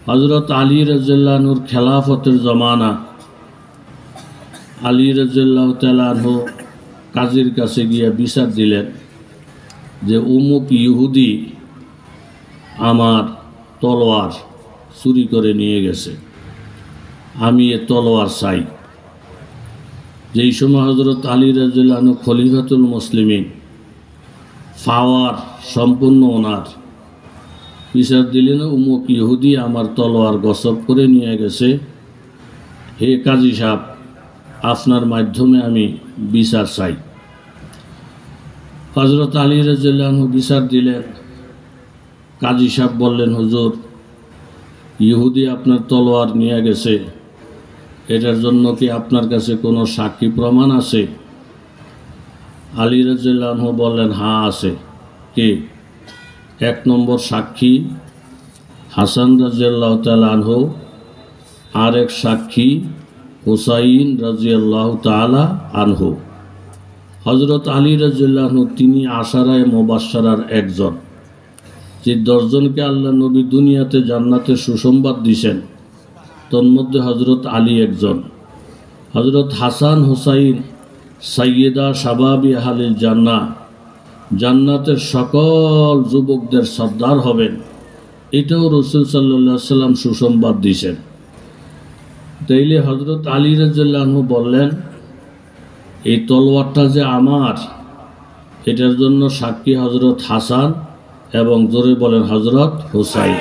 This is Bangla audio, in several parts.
হযরত আলী রাদিয়াল্লাহু আনহুর খেলাফতের জমানা। আলী রাদিয়াল্লাহু তাআলা আনহু কাজীর কাছে গিয়ে বিচার দিলেন যে অমুক ইহুদি আমার তলোয়ার চুরি করে নিয়ে গেছে, আমি এ তলোয়ার চাই। যেই সময় হযরত আলী রাদিয়াল্লাহু আনহু খলিফাতুল মুসলিমিন, পাওয়ার সম্পূর্ণ ওনার, বিচার দিলেন অমুক ইহুদি আমার তলোয়ার গসব করে নিয়ে গেছে, হে কাজী সাহেব আপনার মাধ্যমে আমি বিচার চাই। হযরত আলী রাদিয়াল্লাহু আনহু বিচার দিলেন। কাজী সাহেব বললেন, হুজুর, ইহুদি আপনার তলোয়ার নিয়ে গেছে, এটার জন্য কি আপনার কাছে কোনো সাক্ষী প্রমাণ আছে? আলী রাদিয়াল্লাহু আনহু বললেন, হ্যাঁ আছে। কে? এক নম্বর সাক্ষী হাসান রাদিয়াল্লাহু তাআলা আনহু, আর এক সাক্ষী হুসাইন রাদিয়াল্লাহু তাআলা আনহু। হযরত আলী রাদিয়াল্লাহু আনহু তিনি আশারায়ে মুবাশশারার একজন, যে 10 জনকে আল্লাহ নবী দুনিয়াতে জান্নাতের সুসংবাদ দিয়েছেন, তন্মধ্যে হযরত আলী একজন। হযরত হাসান হুসাইন সাইয়্যিদা শাবাবি আহলিল জান্নাহ, জান্নাতের সকল যুবকদের সর্দার হবেন, এটাও রাসূল সাল্লাল্লাহু আলাইহি সাল্লাম সুসংবাদ দিয়েছেন। তাইলে হযরত আলী রাদিয়াল্লাহু আনহু বললেন, এই তলোয়ারটা যে আমার, এটার জন্য সাক্ষী হযরত হাসান এবং জোরে বলেন হযরত হুসাইন,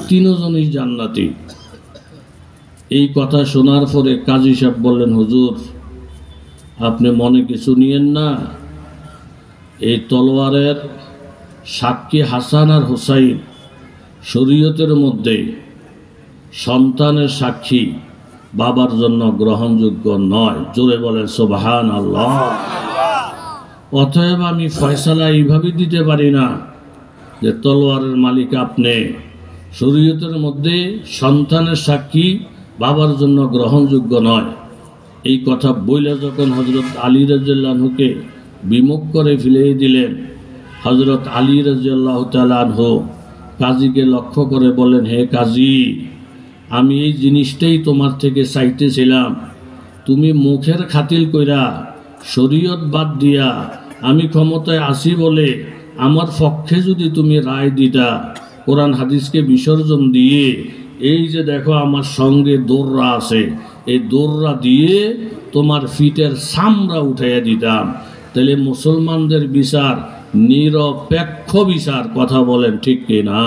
তিনজনই জান্নাতি। এই কথা শোনার পরে কাজী সাহেব বললেন, হুজুর আপনি মনে কিছু নিয়েন না, এই তলোয়ারের সাক্ষী হাসান আর হুসাইন শরীয়তের মধ্যে সন্তানের সাক্ষী বাবার জন্য গ্রহণযোগ্য নয়। জোরে বলেন সুবহানাল্লাহ। অতএব আমি ফয়সালা এইভাবে দিতে পারি না যে তলোয়ারের মালিক আপনি, শরীয়তের মধ্যে সন্তানের সাক্ষী বাবার জন্য গ্রহণযোগ্য নয়। এই কথা বইলে যখন হযরত আলী রাদিয়াল্লাহু আনহুকে বিমুখ করে ফেলে দিলেন, হযরত আলী রাদিয়াল্লাহু তাআলা আনহু কাজীকে লক্ষ্য করে বলেন, হে কাজী, আমি এই জিনিসটাই তোমার থেকে চাইতেছিলাম, তুমি মুখের খাতিল কইরা শরীয়ত বাদ দিয়া আমি ক্ষমতায় আসি বলে আমার পক্ষে যদি তুমি রায় দিতা, কোরআন হাদিসকে বিসর্জন দিয়ে, এই যে দেখো আমার সঙ্গে দোররা আছে, এই দোররা দিয়ে তোমার ফিটের চামড়া উঠাইয়া দিতাম, তাহলে মুসলমানদের বিচার নিরপেক্ষ বিচার। কথা বলেন ঠিক কিনা?